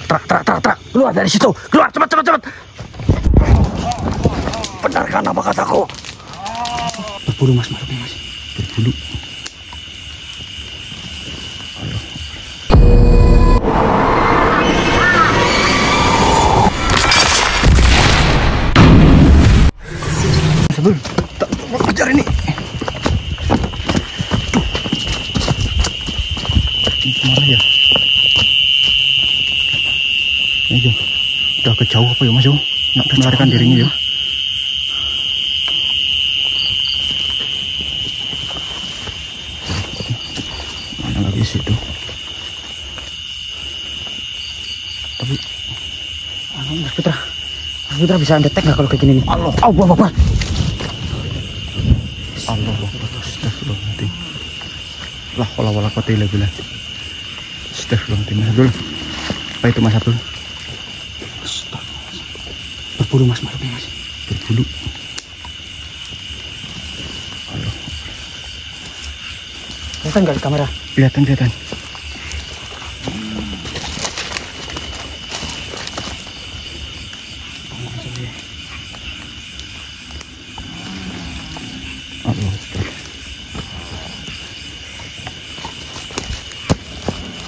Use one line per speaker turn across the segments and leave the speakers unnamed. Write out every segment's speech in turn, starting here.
Terak. Keluar dari situ. Keluar, cepat. Benarkan apa kataku?
Berbulu mas, makhluknya mas. Berbulu.
Sebelum tak kejar ini.
Mana ya? Ayo, udah kejauh apa ya mas yo? Nak melarikan dirinya yo. Mana lagi situ? Tapi,
Mas Putra bisa ngetek nggak kalau kayak gini nih? Allah Akbar.
Astagfirullahaladzim. Lah, wala quwwata illa billah. Astagfirullahaladzim. Abdul, apa itu mas Abdul?
Berbulu mas, makhluknya mas.
Berbulu.
Kelihatan nggak di kamera?
Kelihatan. Allah.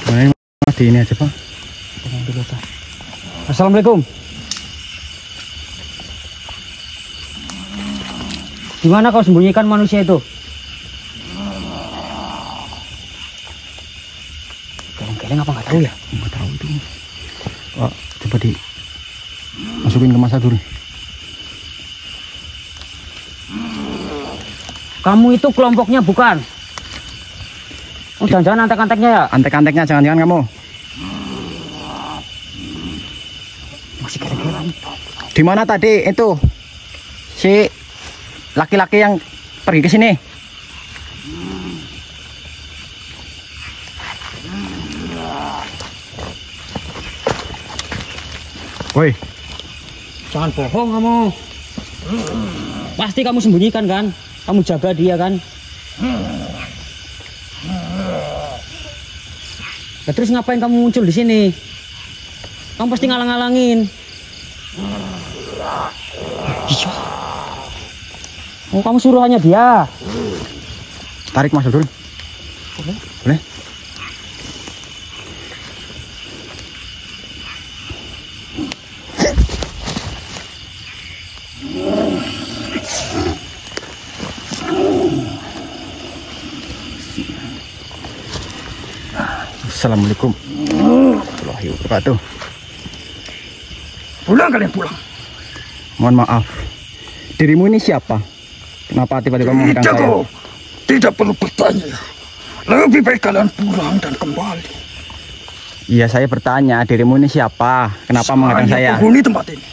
Mana mati ini aja pak?
Assalamualaikum. Di mana kau sembunyikan manusia itu? Geleng-geleng apa nggak tahu ya?
Nggak tahu itu. Coba masukin ke Mas Abdul.
Kamu itu kelompoknya bukan? Oh, jangan-jangan antek-anteknya ya?
Antek-anteknya jangan-jangan kamu.
Masih geleng-geleng.
Di mana tadi itu si laki-laki yang pergi ke sini? Woi,
Jangan bohong kamu. Pasti kamu sembunyikan kan? Kamu jaga dia kan? Nah, terus ngapain kamu muncul di sini? Kamu pasti ngalang-ngalangin. Iya. Oh, kamu suruhannya dia.
tarik Mas Abdul. Boleh? Assalamualaikum warahmatullahi wabarakatuh.
Pulang kalian pulang.
Mohon maaf. Dirimu ini siapa? Kenapa tiba-tiba menghadang saya?
Tidak perlu bertanya. Lebih baik kalian pulang dan kembali.
Iya, saya bertanya, dirimu ini siapa? Kenapa menghadang saya?
Penghuni tempat ini.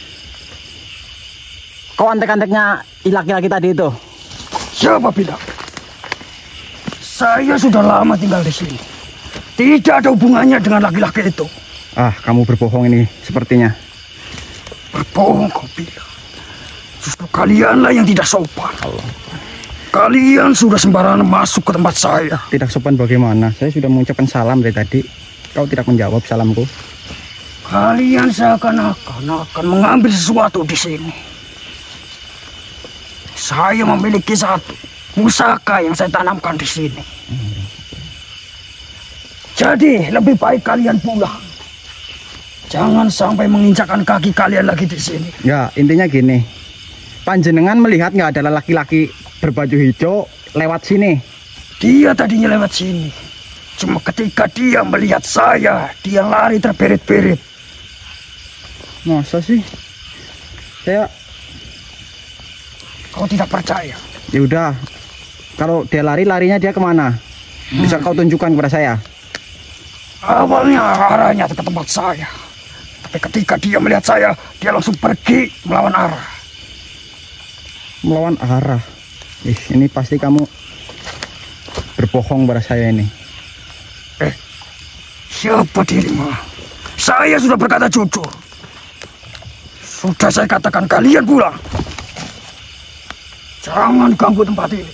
Kau antek-anteknya laki-laki tadi itu?
Siapa bilang? Saya sudah lama tinggal di sini. Tidak ada hubungannya dengan laki-laki itu.
Ah, kamu berbohong ini sepertinya.
Berbohong kau bilang. Justru kalianlah yang tidak sopan.
Allah.
Kalian sudah sembarangan masuk ke tempat saya.
Tidak sopan bagaimana? Saya sudah mengucapkan salam dari tadi. Kau tidak menjawab salamku.
Kalian seakan-akan akan mengambil sesuatu di sini. Saya memiliki satu pusaka yang saya tanamkan di sini. Jadi lebih baik kalian pulang. Jangan sampai menginjakkan kaki kalian lagi di sini.
Ya, intinya gini. Panjenengan melihat nggak ada laki-laki berbaju hijau lewat sini?
Dia tadinya lewat sini. Cuma ketika dia melihat saya, dia lari terberit-berit.
Masa sih?
Kau tidak percaya?
Ya udah. Kalau dia larinya dia kemana? Bisa kau tunjukkan kepada saya?
Awalnya arahnya ke tempat saya. Tapi ketika dia melihat saya, dia langsung pergi melawan arah.
Melawan arah? Ini pasti kamu berbohong pada saya ini.
Siapa dirimu? Saya sudah berkata jujur. Sudah saya katakan kalian pulang. Jangan ganggu tempat ini.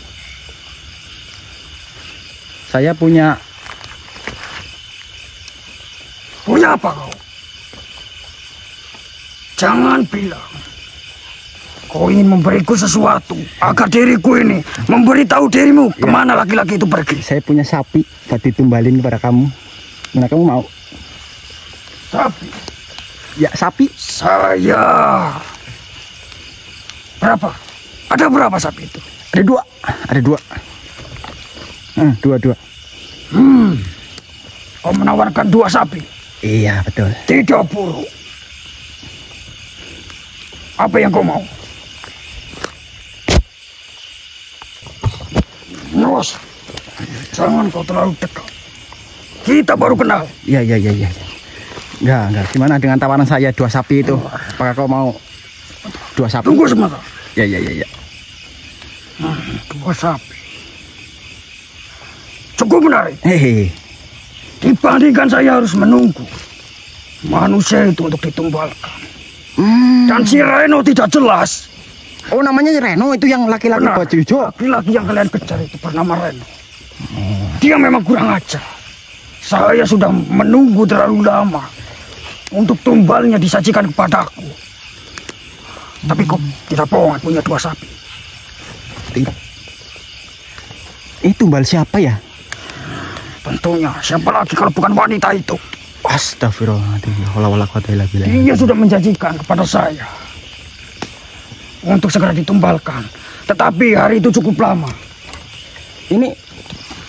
Saya punya
Punya apa kau? Jangan bilang kau ingin memberiku sesuatu agar diriku ini memberitahu dirimu kemana laki-laki itu pergi.
Saya punya sapi buat ditumbalin kepada kamu. Mana kamu mau?
Sapi?
Ya, sapi.
Saya. Berapa? Ada berapa sapi itu?
Ada 2. Ada 2. Dua.
Kau menawarkan 2 sapi?
Iya, betul.
Tidak buruk. Apa yang kau mau? Nos, jangan kau terlalu dekat. Kita baru kenal.
Iya. Enggak. Gimana dengan tawaran saya 2 sapi itu? Apakah kau mau 2 sapi?
Tunggu sebentar.
Ya.
2 sapi. Cukup menarik.
Hehehe.
Dibandingkan saya harus menunggu manusia itu untuk ditumbalkan. Dan si Reno tidak jelas.
Oh, namanya Reno itu yang laki-laki
Benar.
baju hijau.
Laki-laki yang kalian kejar itu bernama Reno. Dia memang kurang ajar. Saya sudah menunggu terlalu lama untuk tumbalnya disajikan kepadaku. Tapi kok tidak bohong punya 2 sapi.
Ini tumbal siapa ya?
Tentunya siapa lagi kalau bukan wanita itu.
Astagfirullahaladzim.
Dia sudah menjanjikan kepada saya untuk segera ditumbalkan. Tetapi hari itu cukup lama.
Ini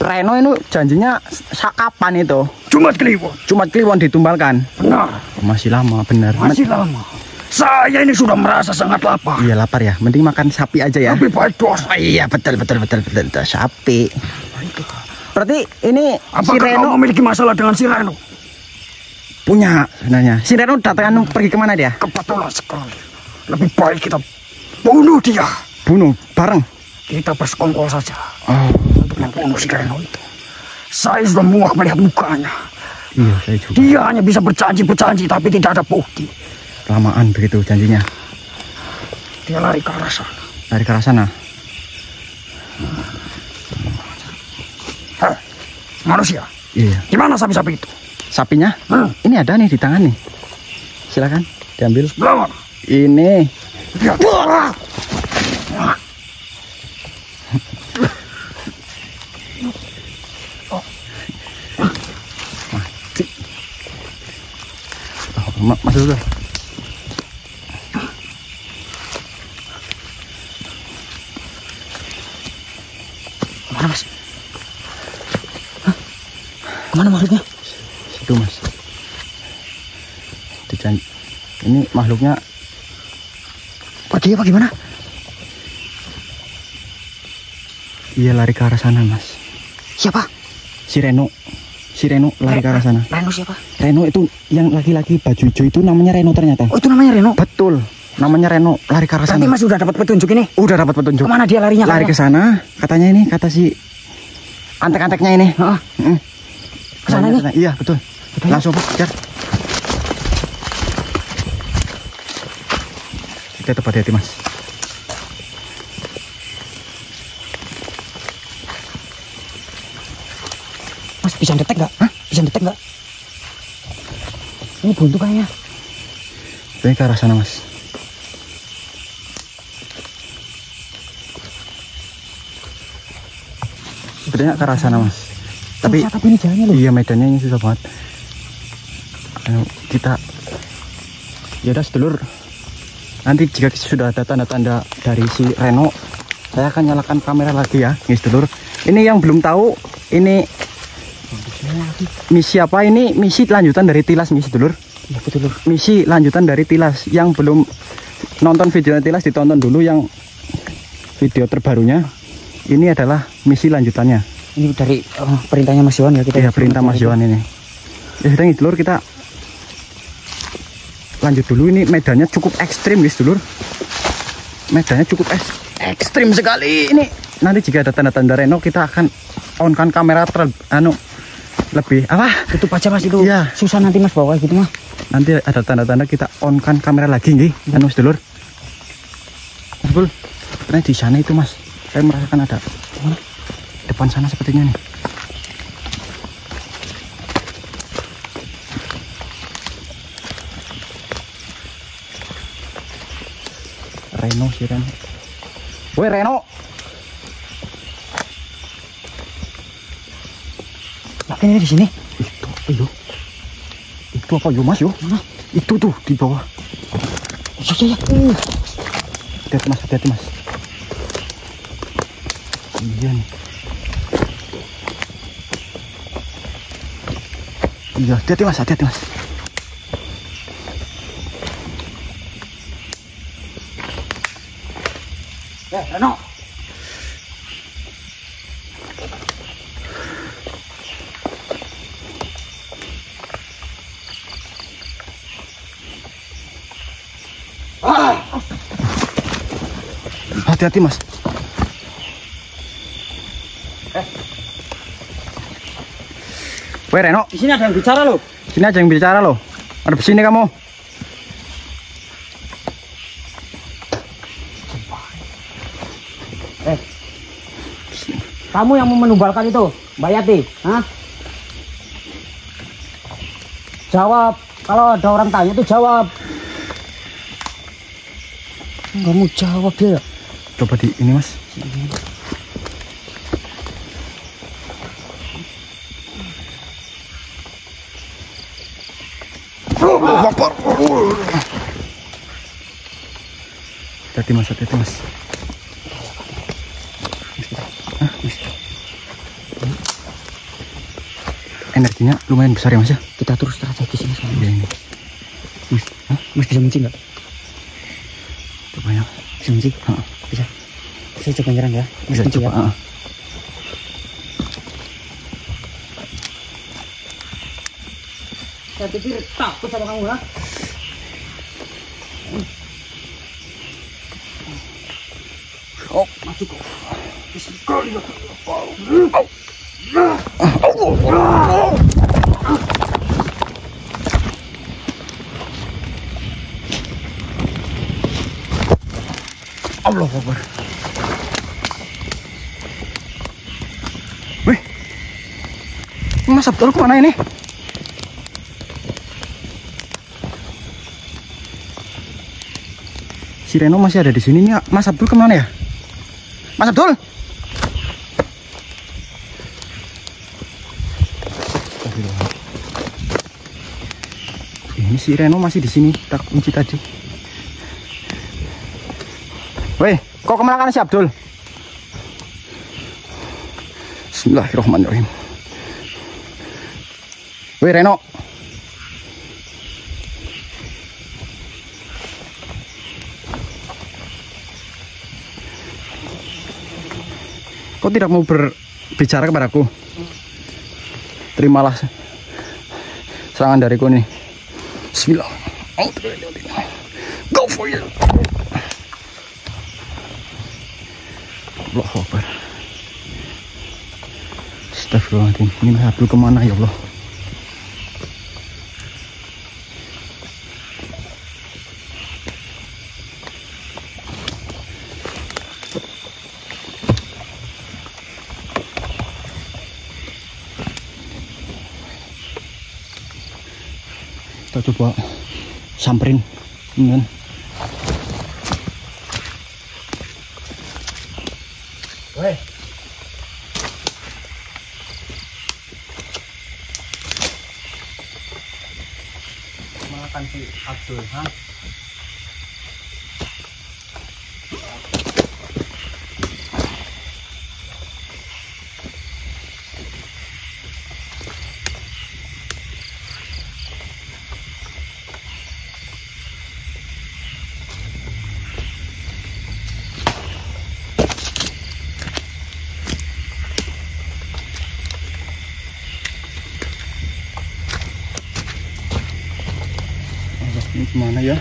Reno itu janjinya kapan itu?
Jumat Kliwon
ditumbalkan.
Benar.
Masih lama, benar.
Masih lama. Saya ini sudah merasa sangat lapar.
Iya, lapar ya. Mending makan sapi aja ya.
Lebih baik dosa.
Iya, betul. Sapi. Berarti ini
Apakah
si Reno
kau memiliki masalah dengan si Reno?
punya sebenarnya. Si Reno datang pergi kemana dia?
Kebetulan sekali. Lebih baik kita bunuh dia.
Bunuh bareng.
Kita bersekongkol saja
Oh,
untuk membunuh si Reno itu. Saya sudah muak melihat mukanya.
iya, saya juga.
Dia hanya bisa berjanji tapi tidak ada bukti.
Lamaan begitu janjinya.
Dia lari ke arah sana.
Lari ke arah sana.
Hei, manusia,
Iya.
gimana sapi-sapi itu?
Sapinya? Ini ada nih di tangan nih. Silakan diambil.
Sebelah mana?
Ini.
Ya.
Mati. Masuk dulu.
Mana mas? Hah? Kemana makhluknya?
Situ mas. Ini makhluknya
Pergi apa gimana?
iya lari ke arah sana mas.
Siapa?
Si Reno lari ke arah sana.
Reno siapa?
Reno itu yang laki-laki baju hijau itu namanya Reno ternyata.
Oh itu namanya Reno?
Betul. Namanya Reno, lari ke arah sana.
Berarti mas sudah dapat petunjuk ini?
Udah dapat petunjuk.
Kemana dia larinya?
Lari ke sana, katanya ini kata si antek-anteknya ini.
Heeh. Ke sana ini?
Iya, betul. Langsung kejar. Kita tepat hati, Mas.
Mas bisa detek nggak? Hah? Bisa detek nggak? Ini buntu kayaknya.
Ini ke arah sana, Mas. Sebenarnya ke arah sana, Mas. Tapi
ini jalannya loh.
iya, medannya ini susah banget. Kita ya udah sedulur. Nanti jika sudah ada tanda-tanda dari si Reno, saya akan nyalakan kamera lagi ya, nih sedulur. Ini yang belum tahu, ini misi apa? Ini misi lanjutan dari Tilas nih sedulur.
Iya betul.
Misi lanjutan dari Tilas. Yang belum nonton video Tilas ditonton dulu yang video terbarunya. Ini adalah misi lanjutannya.
Ini dari perintahnya Mas Yohan ya kita.
Iya, perintah Mas Yohan ini. Ya sudah nih sedulur, kita lanjut dulu. Ini medannya cukup ekstrim guys dulur. Medannya cukup ekstrim sekali ini. Nanti jika ada tanda-tanda Reno, kita akan on kan kamera lebih apa?
Tutup aja Mas itu.
Iya.
Susah nanti Mas bawa gitu mah.
Nanti ada tanda-tanda kita on kan kamera lagi nggih. Mas dulur. Mas Bul, ternyata di sana itu Mas. Saya merasakan ada depan sana sepertinya nih. Reno sih Reno. Woi Reno.
Yakin ini di sini?
Itu apa yo? Itu apa yo Mas yo?
Mana?
Itu tuh di bawah.
Ya.
Hati-hati Mas. Iya nih. Iya, hati-hati Mas.
Reno.
Hati-hati Mas. Woi Reno,
Di sini ada yang bicara loh.
sini aja yang bicara loh. Ada di sini kamu.
Kamu yang mau menumbalkan itu, Mbak Yati, hah? Jawab. Kalau ada orang tanya tuh jawab. Nggak mau jawab dia.
Coba di ini Mas. Hati-hati Mas. Energinya lumayan besar ya Mas ya.
Kita terus strategis ini sekarang.
Iya ini.
Mas bisa mencing nggak?
Coba ya.
Bisa mencing? Bisa. Saya coba nyerang ya. Mas
Bisa
mencing
coba.
ya. Saya pikir takut sama kamu ya.
Oh,
Masuk kok.
Allah Akbar. Wih, Mas Abdul kemana ini? Si Reno masih ada di sini nih. Mas Abdul kemana ya? Mas Abdul? Ini si Reno masih di sini. Tak kunci tadi. Weh, kok kemana kan si Abdul? Bismillahirrahmanirrahim. Weh Reno. Kok tidak mau berbicara kepadaku? Terimalah serangan dariku ini. Bismillah. Go for it. Allahu Akbar. Astagfirullahaladzim. Ini Mas Abdul kemana ya Allah? Kita coba samperin, kemudian
Weh. Makan si Abdul, ha?
ini gimana ya?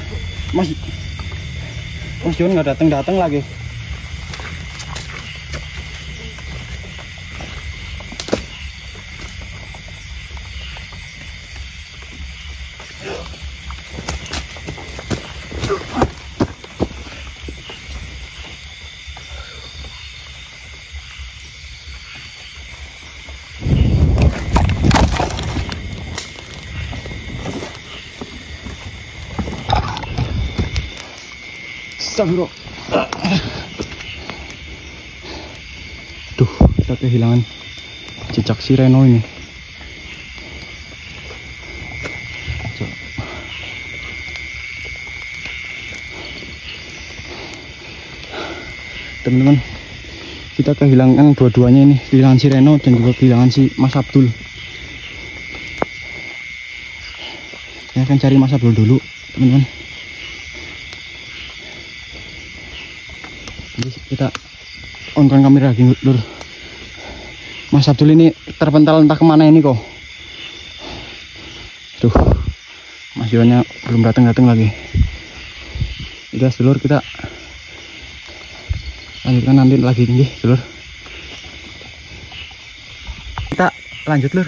Mas John nggak datang lagi. Astagfirullah. Duh, kita kehilangan jejak si Reno ini. Teman-teman, kita kehilangan dua-duanya ini, kehilangan si Reno dan juga kehilangan si Mas Abdul. Saya akan cari Mas Abdul dulu, teman-teman. Jadi kita on-kan kamera lagi dulu. Mas Abdul ini terpental entah kemana ini kok. Tuh, Mas Yohannya belum datang lagi. Udah sedulur, kita lanjutkan nanti lagi nih, sedulur. Kita lanjut, lur.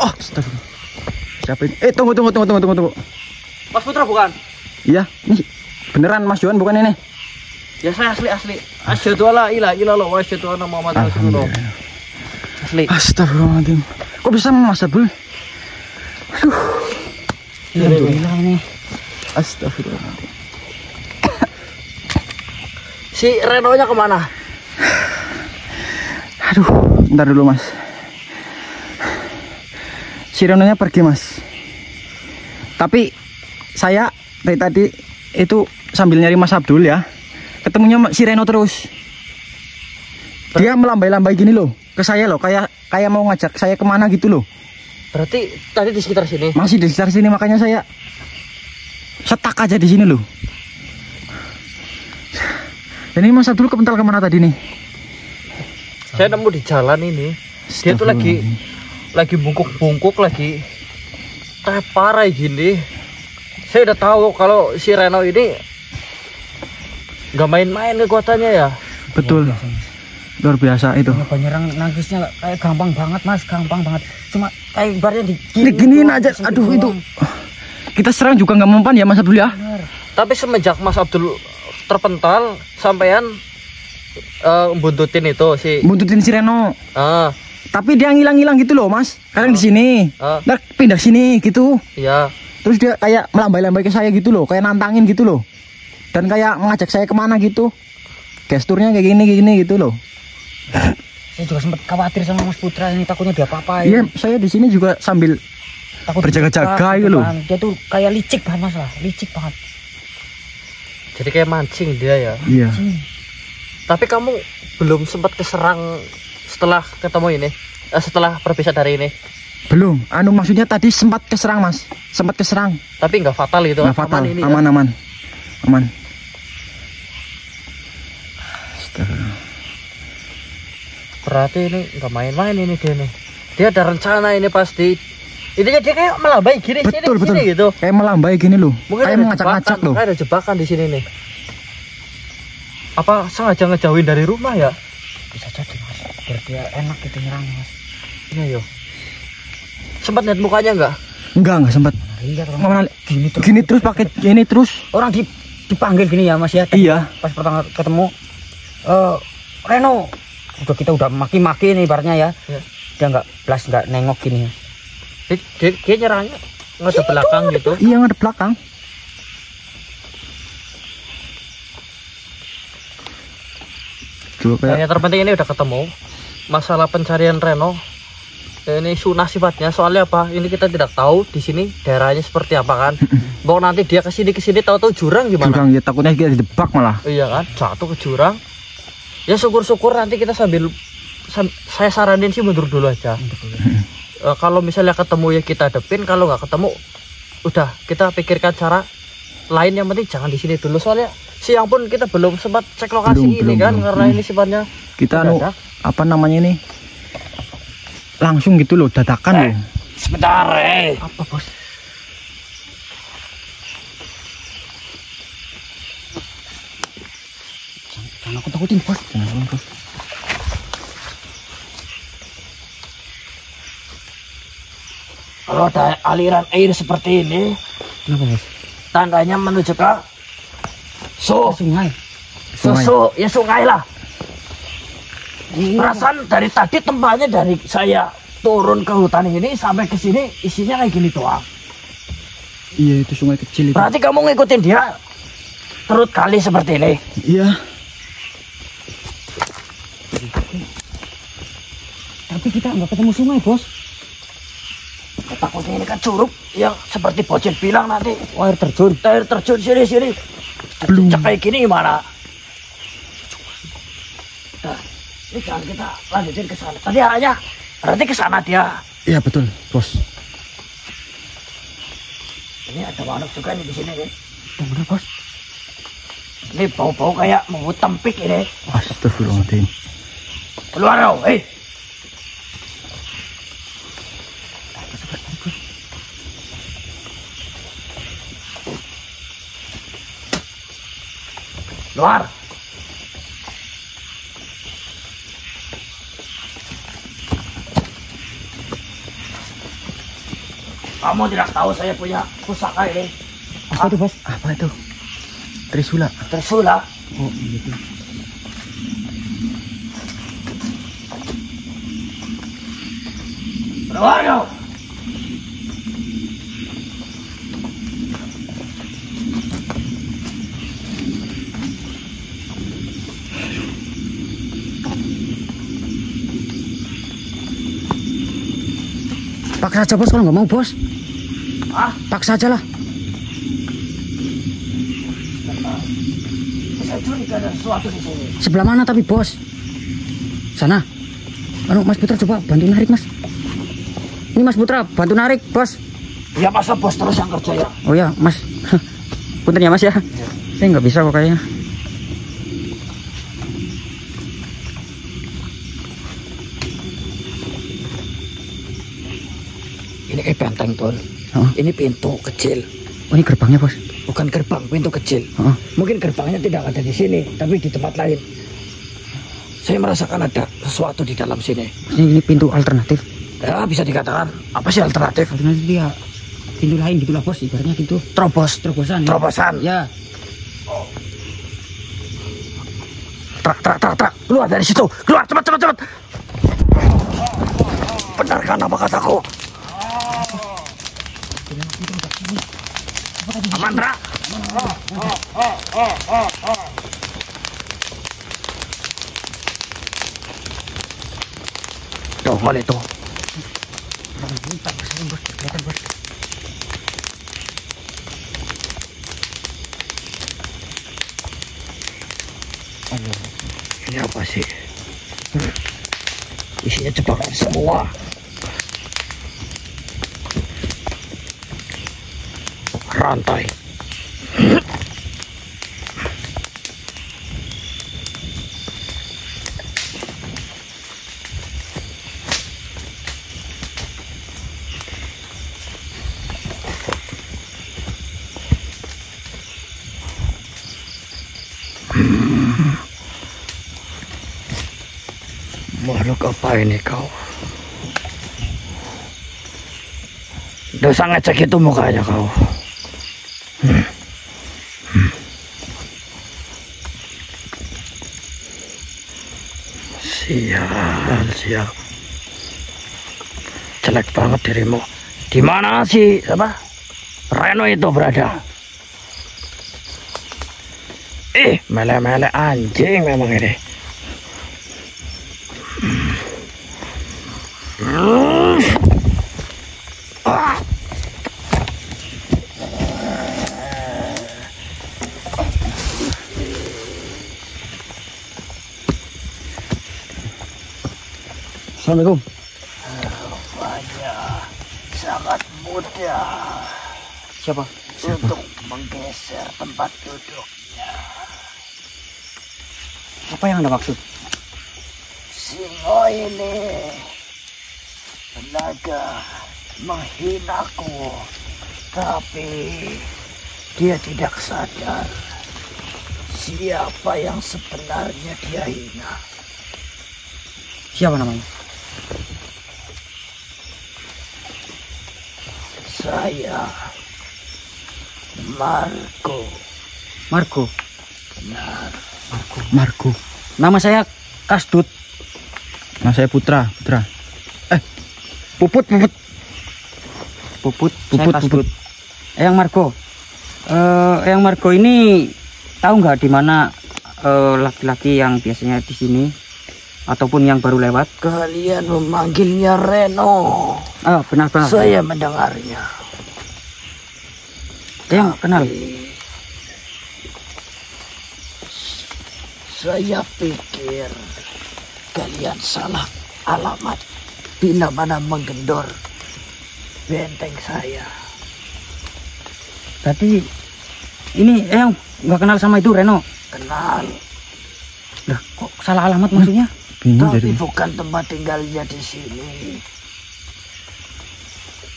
Oh, astagfirullah. Siapa ini? Tunggu.
Mas Putra bukan?
Iya, ini beneran Mas Johan bukan ini?
Ya saya asli. Asyhadu alla ilaha illallah wa asyhadu anna Muhammadar Rasulullah. Asli.
Astagfirullahaladzim. Kok bisa Mas Abdul? Aduh.
Alhamdulillah ini.
Astagfirullahaladzim.
Si Reno-nya kemana?
Aduh, bentar dulu Mas. Si Reno-nya pergi Mas. Tapi saya dari tadi itu sambil nyari Mas Abdul ya, ketemunya si Reno terus. Dia melambai-lambai gini loh ke saya loh, kayak mau ngajak saya kemana gitu loh.
Berarti tadi di sekitar sini?
Masih di sekitar sini, makanya saya stuck aja di sini loh. Dan ini Mas Abdul kepental kemana tadi nih?
Saya nemu di jalan ini. Dia tuh lagi bungkuk-bungkuk, lagi parah gini. Saya udah tahu kalau si Reno ini nggak main-main kekuatannya ya.
Betul. Luar biasa itu.
Penyerang nangisnya kayak gampang banget Mas, gampang banget. Cuma kayak ibaratnya
diginiin aja. Aduh itu. Kita serang juga nggak mempan ya Mas Abdul ya.
Bener.
Tapi semenjak Mas Abdul terpental, sampean buntutin si
Reno.
Tapi
dia ngilang-ngilang gitu loh Mas. Kadang di sini, ntar pindah sini gitu.
Iya.
Terus dia kayak melambai-lambai ke saya gitu loh, kayak nantangin gitu loh. Dan kayak mengajak saya kemana gitu. Gesturnya kayak gini gitu loh.
Saya juga sempat khawatir sama Mas Putra ini, takutnya dia apa-apain.
Iya, saya di sini juga sambil takut berjaga-jaga gitu loh.
Dia tuh kayak licik banget Mas lah, licik banget.
Jadi kayak mancing dia ya.
Iya.
Tapi kamu belum sempat keserang setelah ketemu ini, setelah berpisah dari ini?
Belum. Maksudnya tadi sempat keserang Mas, sempat keserang.
Tapi nggak fatal itu.
Nggak fatal.
Aman ini.
Aman.
Berarti ini nggak main-main ini dia nih. Dia ada rencana ini pasti. Intinya dia kayak melambai gini.
Betul.
Sini gitu.
Kayak melambai gini loh.
Mungkin
kayak mengacak-ngacak loh.
Kayak ada jebakan di sini nih. Apa sengaja ngejauhin dari rumah ya?
Bisa jadi Mas, biar dia enak gitu nyerang Mas.
Iya yo. Sempat lihat mukanya nggak?
Enggak sempat.
Lihat
orang gini terus pakai gini terus.
Orang dipanggil gini ya Mas ya.
Iya.
Pas pertama ketemu Reno, kita udah maki-maki nih ibaratnya ya. Dia nggak nengok gini ya.
Dia nyerangnya ngadep belakang gitu.
Iya, ngadep belakang.
Yang terpenting ini udah ketemu. Masalah pencarian Reno ini sunah sifatnya, soalnya apa? Ini kita tidak tahu di sini daerahnya seperti apa kan. Bahwa nanti dia kesini tahu-tahu jurang gimana?
Jurang ya, takutnya kita dijebak malah.
Iya kan, jatuh ke jurang. Ya syukur-syukur nanti kita saya saranin sih mundur dulu aja. Kalau misalnya ketemu ya kita hadepin, kalau nggak ketemu udah kita pikirkan cara lain. Yang penting jangan di sini dulu, soalnya siang pun kita belum sempat cek lokasi belum. Karena ini sifatnya
kita apa namanya ini langsung gitu loh, dadakan loh.
Sebentar
apa bos?
Jangan aku takutin bos. Kalau ada aliran air seperti ini,
kenapa bos?
Tandanya menuju ke sungai. Ya sungai lah. Perasaan dari tadi tempatnya, dari saya turun ke hutan ini sampai ke sini isinya kayak gini doang.
Iya, itu sungai kecil itu.
Berarti kamu ngikutin dia? Terus kali seperti ini.
Iya.
Tapi kita nggak ketemu sungai, Bos. Takutnya ini kan curug yang seperti Bocil bilang nanti.
Oh, air terjun.
Air terjun sini.
Belum.
Cek kayak gini gimana? Nah, ini jangan kita lanjutin ke sana. Tadi arahnya berarti ke sana dia.
Iya betul, Bos.
Ini ada manuk juga nih di sini nih.
Yang mana, Bos?
Ini bau-bau kayak mau tempik ini.
Astagfirullahaladzim.
Keluar kau, Keluar. Kamu tidak tahu saya punya pusaka ini.
Apa itu, Bos? Apa itu? Trisula.
Trisula.
Oh, gitu.
Keluar kau.
Paksa aja, Bos, kalau nggak mau, Bos.
Ah,
Paksa aja lah.
saya curiga ada sesuatu di sini.
Sebelah mana tapi, Bos? Sana. Mas Putra coba bantu narik, Mas. Ini Mas Putra bantu narik, Bos.
Ya masa bos terus yang kerja ya?
Oh ya, Mas. Punten ya, Mas ya. Saya nggak bisa kok kayaknya.
Ini benteng, Ton.
Oh.
Ini pintu kecil.
Oh, ini gerbangnya, Bos.
Bukan gerbang, pintu kecil.
Oh.
Mungkin gerbangnya tidak ada di sini, tapi di tempat lain. Saya merasakan ada sesuatu di dalam sini.
Ini pintu alternatif.
Ya, bisa dikatakan apa sih alternatif?
Alternatif dia pintu lain gitulah, Bos. Ibaratnya pintu terobosan. Ya.
Terobosan.
Ya.
Trak. Keluar dari situ. Keluar, cepat. Benarkan apa kataku? Aman, Tra. Tuh, mana itu? Ini apa sih? Isinya jebakan semua. Rantai. Makhluk apa ini kau? Dosa ngecek itu mukanya kau. Sial. Jelek banget dirimu. Di mana sih Reno itu berada? Mele-mele anjing memang ini.
Assalamualaikum.
Rupanya sangat mudah.
Siapa?
Untuk menggeser tempat duduknya.
Apa yang Anda maksud?
Singo ini tenaga menghinaku, tapi dia tidak sadar siapa yang sebenarnya dia hina.
Siapa namanya?
Saya Marco. Benar.
Marco. Nama saya Kasdut. Nama saya Putra. Puput. Saya Kasdut. Eyang Marco ini
tahu nggak di mana laki-laki yang biasanya di sini ataupun yang baru lewat?
Kalian memanggilnya Reno.
Ah, benar-benar.
Saya mendengarnya.
Yang kenal.
Saya pikir kalian salah alamat bila mana menggendor benteng saya.
Berarti ini yang nggak kenal sama itu Reno.
Kenal,
Lah, kok salah alamat maksudnya?
Bingung
tapi
jadi.
bukan tempat tinggalnya di sini.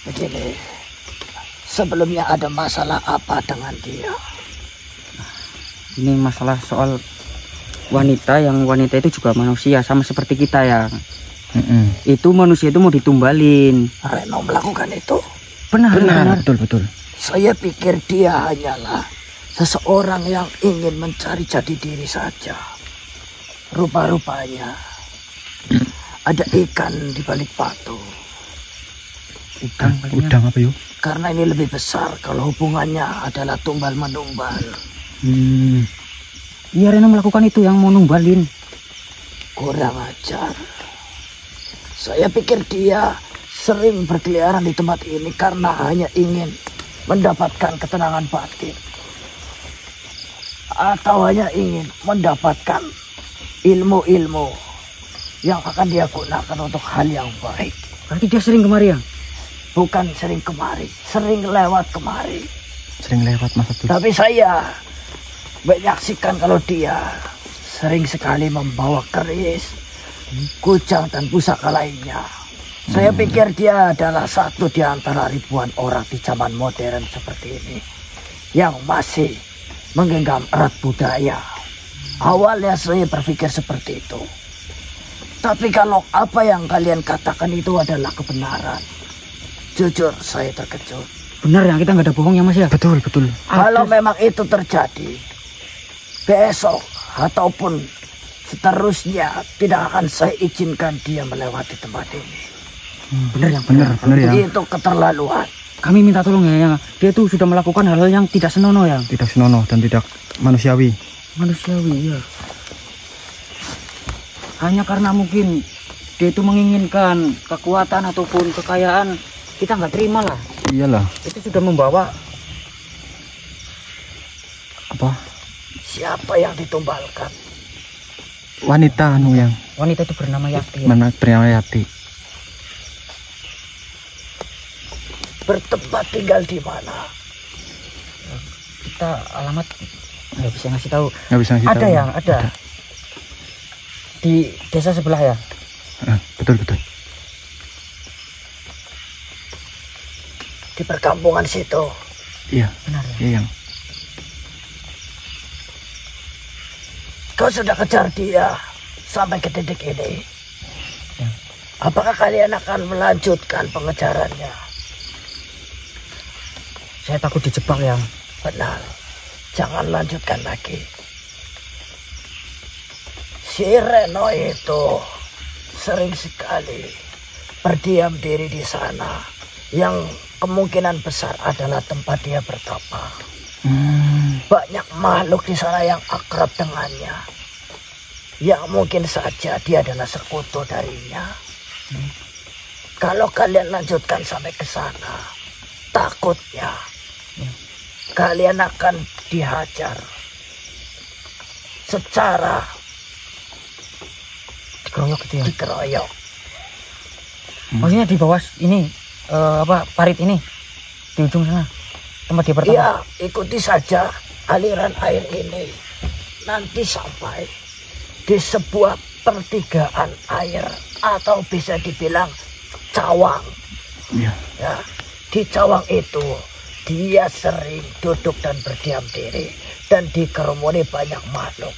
Begini, sebelumnya ada masalah apa dengan dia?
Ini masalah soal wanita, yang wanita itu juga manusia sama seperti kita ya. Itu manusia itu mau ditumbalin.
Reno melakukan itu.
Benar.
Betul.
Saya pikir dia hanyalah seseorang yang ingin mencari jati diri saja. Rupa-rupanya ada ikan di balik batu.
Udang apa yuk?
Karena ini lebih besar kalau hubungannya adalah tumbal menumbal.
Iya, Reno melakukan itu yang mau numbalin.
Kurang ajar. Saya pikir dia sering berkeliaran di tempat ini karena hanya ingin mendapatkan ketenangan batin. Atau hanya ingin mendapatkan ilmu-ilmu yang akan dia gunakan untuk hal yang baik.
Berarti dia sering kemari ya?
Bukan sering kemari, sering lewat kemari.
Sering lewat Mas Abdul.
Tapi saya menyaksikan kalau dia sering sekali membawa keris, kujang dan pusaka lainnya. Saya pikir dia adalah satu di antara ribuan orang di zaman modern seperti ini yang masih menggenggam erat budaya. Awalnya saya berpikir seperti itu. Tapi kalau apa yang kalian katakan itu adalah kebenaran, jujur saya terkejut.
Benar ya, kita nggak ada bohong ya Mas ya?
Betul.
Kalau memang itu terjadi, besok ataupun seterusnya tidak akan saya izinkan dia melewati tempat ini.
Benar yang
Benar ya.
Itu keterlaluan.
Kami minta tolong ya, yang dia itu sudah melakukan hal-hal yang tidak senonoh ya.
Tidak senonoh dan tidak manusiawi.
Manusiawi ya. Hanya karena mungkin dia itu menginginkan kekuatan ataupun kekayaan, kita nggak terima lah.
Iyalah.
Itu sudah membawa
Apa?
Siapa yang ditumbalkan?
Wanita yang
wanita itu bernama Yati.
bernama Yati.
Bertempat tinggal di mana?
Kita alamat nggak bisa ngasih tahu.
Nggak bisa ngasih
Ada
tahu.
yang ada di desa sebelah ya.
Betul.
Di perkampungan situ.
Iya.
Benar ya.
Iya yang.
Kau sudah kejar dia sampai ke titik ini.
Ya.
Apakah kalian akan melanjutkan pengejarannya?
Saya takut dijebak ya.
Benar. Jangan lanjutkan lagi. Si Reno itu sering sekali berdiam diri di sana, yang kemungkinan besar adalah tempat dia bertapa. Banyak makhluk di sana yang akrab dengannya, yang mungkin saja dia adalah sekutu darinya. Kalau kalian lanjutkan sampai ke sana, takutnya kalian akan dihajar secara
Dikeroyok gitu ya.
dikeroyok.
Maksudnya di bawah ini parit ini di ujung sana tempat dia pertama.
Iya, ikuti saja aliran air ini. Nanti sampai di sebuah pertigaan air atau bisa dibilang cawang.
Iya.
Ya, di cawang itu dia sering duduk dan berdiam diri dan dikerumuni banyak makhluk.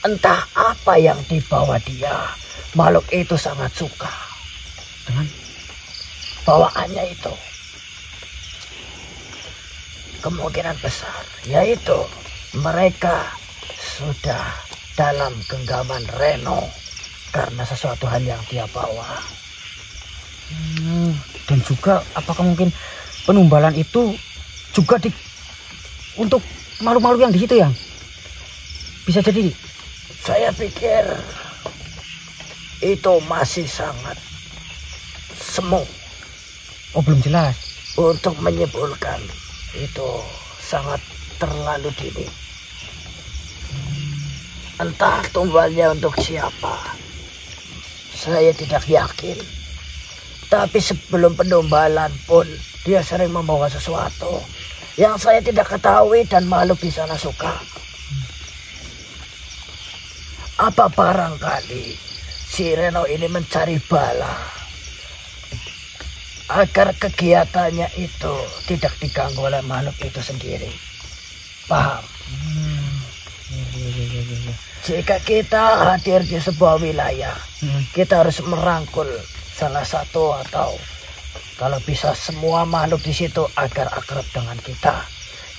Entah apa yang dibawa dia, makhluk itu sangat suka dengan bawaannya itu. Kemungkinan besar yaitu mereka sudah dalam genggaman Reno karena sesuatu hal yang dia bawa.
Dan juga apakah mungkin penumbalan itu juga untuk makhluk-makhluk yang di situ ya?
bisa jadi?
Saya pikir itu masih sangat semu.
Oh, belum jelas.
Untuk menyimpulkan itu sangat terlalu dini. Entah tumbalnya untuk siapa, saya tidak yakin. Tapi sebelum penumbalan pun dia sering membawa sesuatu yang saya tidak ketahui dan makhluk di sana suka. Apa barangkali si Reno ini mencari bala agar kegiatannya itu tidak diganggu oleh makhluk itu sendiri. Paham? Jika kita hadir di sebuah wilayah, kita harus merangkul salah satu atau kalau bisa semua makhluk di situ agar akrab dengan kita.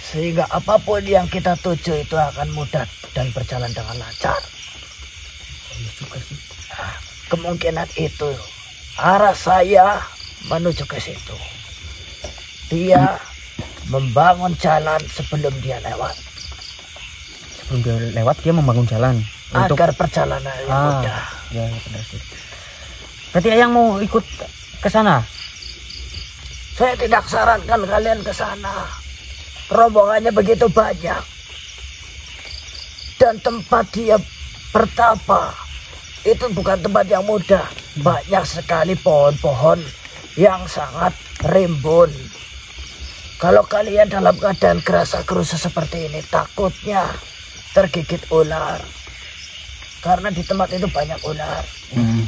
Sehingga apapun yang kita tuju itu akan mudah dan berjalan dengan lancar. Nah, kemungkinan itu arah saya menuju ke situ. Dia membangun jalan sebelum dia lewat.
Sebelum dia lewat dia membangun jalan
agar perjalanannya mudah.
Ya, benar sih. Berarti Ayang mau ikut ke sana?
Saya tidak sarankan kalian ke sana. Rombongannya begitu banyak. Dan tempat dia bertapa itu bukan tempat yang mudah. Banyak sekali pohon-pohon yang sangat rimbun. Kalau kalian dalam keadaan gerasa-gerusu seperti ini, takutnya tergigit ular. Karena di tempat itu banyak ular.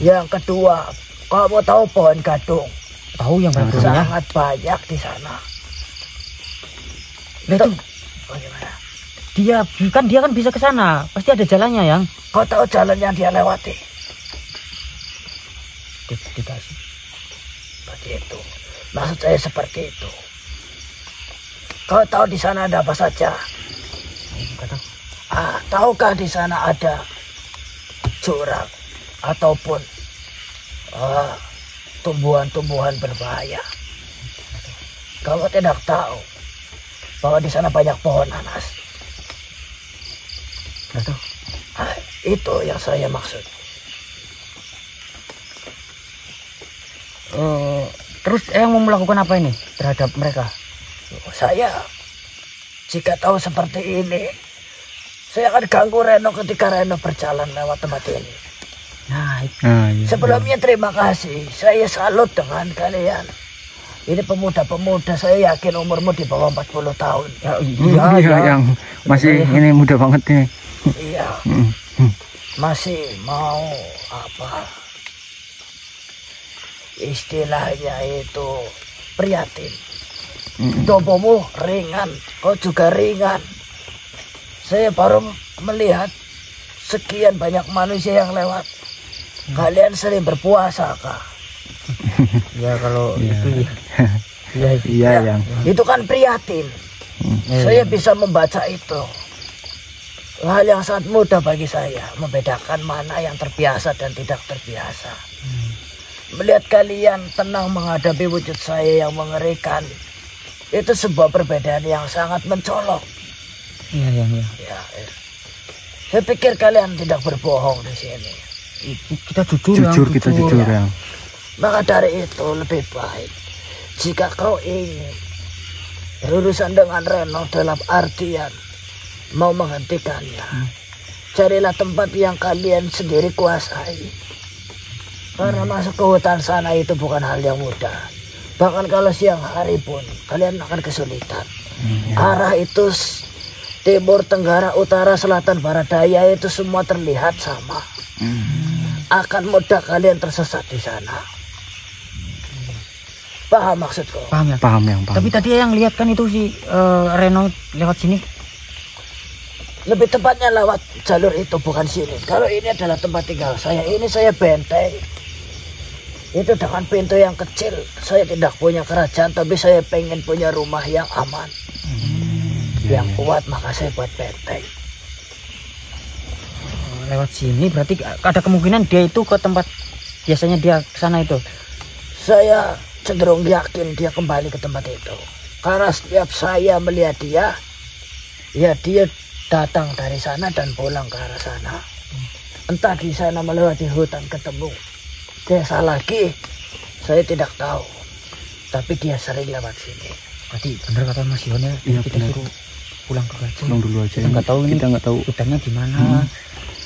Yang kedua, kamu tahu pohon gadung?
Tahu yang gadungnya?
Sangat banyak di sana.
Itu
bagaimana?
Dia kan bisa ke sana. Pasti ada jalannya, Yang.
Kau tahu jalan yang dia lewati?
Dikasih.
Seperti itu. Maksud saya seperti itu. Kau tahu di sana ada apa saja? Tahukah di sana ada jurang ataupun tumbuhan-tumbuhan berbahaya? Kamu tidak tahu bahwa di sana banyak pohon nanas? Itu yang saya maksud.
Terus Eyang mau melakukan apa ini terhadap mereka?
Saya jika tahu seperti ini, saya akan ganggu Reno ketika Reno berjalan lewat tempat ini.
Nah,
iya.
Sebelumnya terima kasih. Saya salut dengan kalian. Ini pemuda-pemuda, saya yakin umurmu di bawah 40 tahun.
Iya, yang masih ini muda banget nih.
Iya. Masih mau apa? Istilahnya itu prihatin. Tubuhmu ringan, kau juga ringan. Saya baru melihat sekian banyak manusia yang lewat. Kalian sering berpuasa kah?
Ya kalau itu ya.
Iya, Yang.
Itu kan prihatin. Saya bisa membaca itu. Hal yang sangat mudah bagi saya membedakan mana yang terbiasa dan tidak terbiasa. Melihat kalian tenang menghadapi wujud saya yang mengerikan, itu sebuah perbedaan yang sangat mencolok.
Iya.
Ya. Saya pikir kalian tidak berbohong di sini.
Kita jujur,
Kita jujur,
ya.
Yang.
Maka dari itu lebih baik jika kau ingin berurusan dengan Reno dalam artian mau menghentikannya, carilah tempat yang kalian sendiri kuasai. Karena masuk ke hutan sana itu bukan hal yang mudah. Bahkan kalau siang hari pun kalian akan kesulitan. Arah itu timur, tenggara, utara, selatan, barat, daya itu semua terlihat sama. Akan mudah kalian tersesat di sana. Paham maksudku?
Paham ya?
Paham, Yang. Paham.
Tapi tadi yang lihat kan itu si Reno lewat sini.
Lebih tepatnya lewat jalur itu, bukan sini. Kalau ini adalah tempat tinggal saya, ini saya benteng. Itu dengan pintu yang kecil. Saya tidak punya kerajaan, tapi saya pengen punya rumah yang aman. Yang kuat, maka saya buat benteng.
Lewat sini berarti ada kemungkinan dia itu ke tempat biasanya dia ke sana itu.
Saya cenderung yakin dia kembali ke tempat itu. Karena setiap saya melihat dia, ya dia datang dari sana dan pulang ke arah sana. Entah di sana melewati hutan ketemu desa lagi, saya tidak tahu. Tapi dia sering lewat sini.
Berarti bener kata Mas Yon ya,
Iya,
kita
bener.
suruh pulang dulu aja.
Pulang dulu aja.
Kita nggak tahu ini
Kita nggak tahu.
hutannya gimana.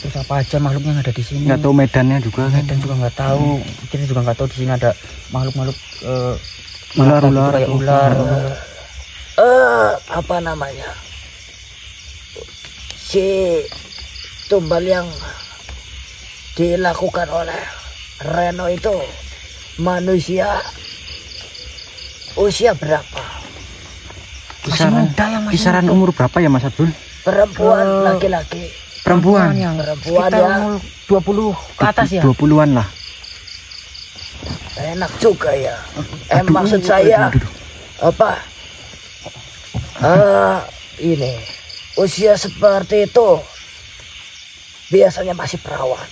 Terus apa aja makhluk yang ada di sini.
Nggak tahu medannya juga kan.
Dan juga nggak tahu. Kita juga nggak tahu di sini ada makhluk-makhluk
Ular,
gitu,
ular,
kayak ular.
Apa namanya? Si tumbal yang dilakukan oleh Reno itu manusia usia berapa?
Kisaran umur berapa ya Mas Abdul?
Perempuan, laki-laki.
Perempuan.
Perempuan
Sekitar
ya.
umur 20 ke atas ya.
20-an lah.
Enak juga ya.
Aduh,
Maksud saya
aduh.
apa? Ini usia seperti itu biasanya masih perawan.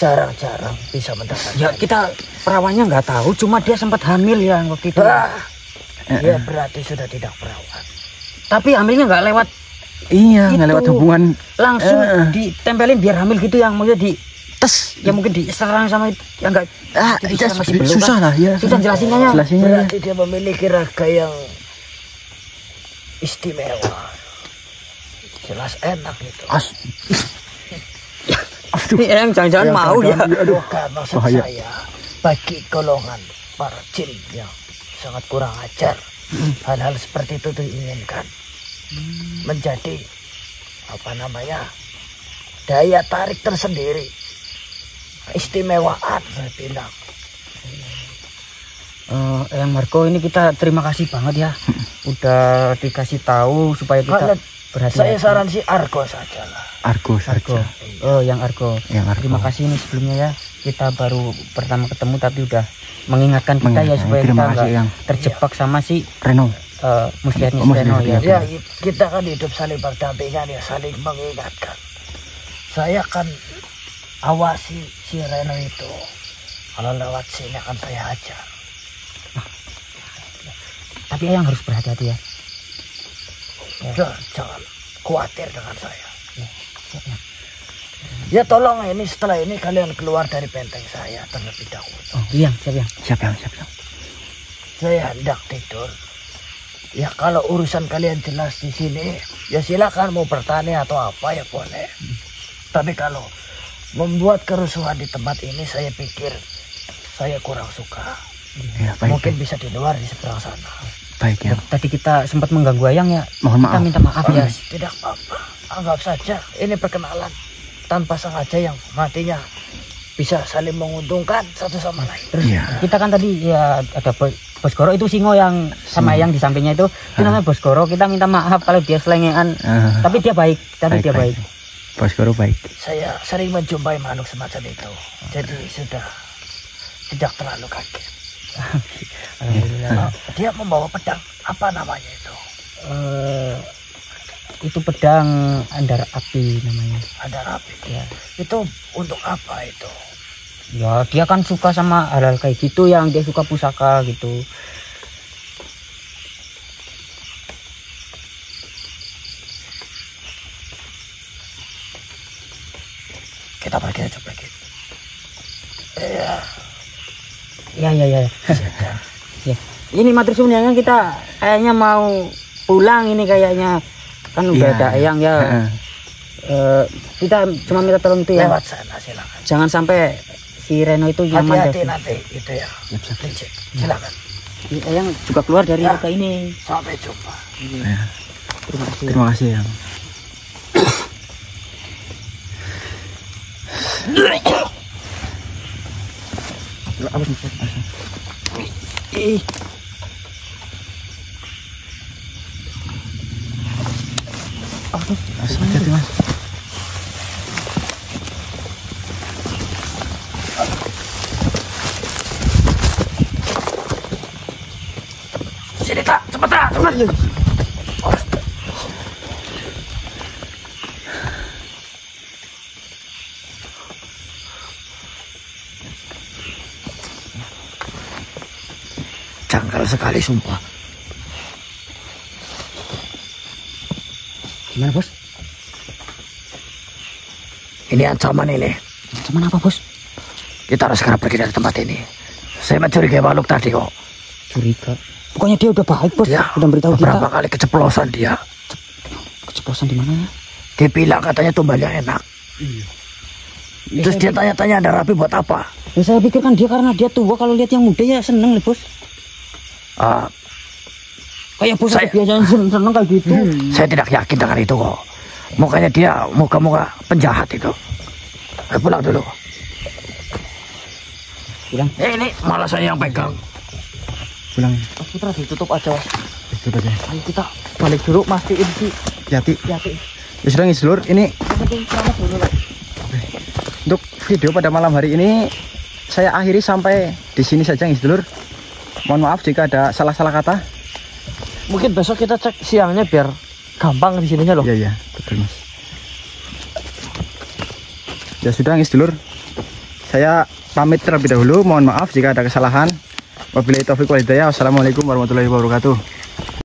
Jarang-jarang bisa mendapatkan.
Ya kita perawannya nggak tahu, cuma dia sempat hamil ya waktu itu.
Ya berarti sudah tidak perawan.
Tapi hamilnya nggak lewat
Iya, nggak
Itu.
lewat hubungan.
langsung ditempelin biar hamil gitu, yang maksudnya di
Tes.
ya mungkin diserang sama yang enggak
Ya, susah lah ya.
susah jelasinnya ya.
Jelasinnya ya.
Berarti dia memiliki raga yang istimewa. Jelas enak itu.
Ini yang jangan-jangan
Ya,
mau ya.
Bukan maksud
Bahaya.
saya bagi golongan para jin yang sangat kurang ajar, hal-hal seperti itu diinginkan menjadi apa namanya, daya tarik tersendiri, istimewaan saya bilang.
Yang Marco, ini kita terima kasih banget ya, udah dikasih tahu supaya kita berhati-hati.
Saya saran si Argo saja lah.
Argo.
Oh, yang Argo.
Yang Argo.
Terima kasih nih sebelumnya ya. Kita baru pertama ketemu tapi udah mengingatkan kita ya supaya
Terima
kita
kasih
nggak
yang
terjebak sama si
Reno.
muslihat
Muslihat,
Reno ya.
Ya, kita kan hidup saling berdampingan ya, saling mengingatkan. Saya kan awasi si Reno itu. Kalau lewat sini akan saya hajar.
Tapi yang harus berhati-hati ya.
Jangan khawatir dengan saya. Ya tolong ini setelah ini kalian keluar dari benteng saya terlebih dahulu.
Oh, iya, siap yang.
Saya hendak tidur. Ya kalau urusan kalian jelas di sini, ya silakan mau bertanya atau apa ya boleh. Tapi kalau membuat kerusuhan di tempat ini, saya pikir saya kurang suka.
Ya, baik.
Mungkin bisa di luar di seberang sana.
Baik ya.
Tadi kita sempat mengganggu Ayang ya.
Mohon maaf.
Kita minta maaf ya.
Tidak apa-apa. Anggap saja ini perkenalan tanpa sengaja yang matinya bisa saling menguntungkan satu sama lain.
Terus
Iya.
kita kan tadi ya ada Bos Goro itu singo yang sama yang di sampingnya itu namanya Bos Goro. Kita minta maaf kalau dia selengean. Tapi dia baik. Dia baik.
Bos Goro baik.
Saya sering menjumpai makhluk semacam itu. Jadi sudah tidak terlalu kaget.
Alhamdulillah.
Dia membawa pedang. Apa namanya itu?
Itu pedang andar api namanya.
Ada rapi.
Ya.
Itu untuk apa itu?
Ya dia kan suka sama hal-hal kayak gitu, yang dia suka pusaka gitu.
Kita pergi aja pergi. Iya.
Ya. Ya. Ini matur suwun ya, kita kayaknya mau pulang ini kayaknya. Kan udah
Iya.
ada Ayang ya. Kita cuma minta tolong itu ya.
Lewat sana silakan.
Jangan sampai si Reno itu nyaman.
Hati-hati nanti itu ya. Licik. Silakan.
Ayang juga keluar dari
Ya.
luka ini.
Sampai jumpa.
Ya.
Terima kasih.
Terima kasih yang. Hati-hati mas.
Sini tak, cepat. Janggal sekali sumpah.
Gimana bos?
Ini ancaman ini.
Ancaman apa bos?
Kita harus segera pergi dari tempat ini. Saya mencurigai makhluk tadi kok.
Curiga? Bukannya dia udah baik bos?
Dia
udah beritahu kita.
beberapa kali keceplosan dia.
Keceplosan di mana ya?
Dia bilang katanya tumbalnya enak.
Iya.
Terus dia tanya-tanya ada rapi buat apa?
Ya saya pikir kan dia karena dia tua, kalau lihat yang muda ya seneng nih bos. Kayak bos
saya
biasanya seneng kayak gitu.
Saya tidak yakin dengan itu kok. Mukanya dia muka-muka penjahat itu. Ayo pulang dulu.
Pulang.
Ini malah saya yang pegang.
Pulang.
Mas Putra ditutup aja.
Itu aja.
Ayo kita balik dulu, mastiin sih.
Hati.
Hati.
Ya sudah nih sedulur, ini untuk video pada malam hari ini saya akhiri sampai di sini saja nih sedulur. Mohon maaf jika ada salah-salah kata.
Mungkin besok kita cek siangnya biar gampang di sininya loh.
Iya, betul mas. Ya sudah nih sedulur, saya pamit terlebih dahulu. Mohon maaf jika ada kesalahan. Wabillahi taufiq wal hidayah. Wassalamualaikum warahmatullahi wabarakatuh.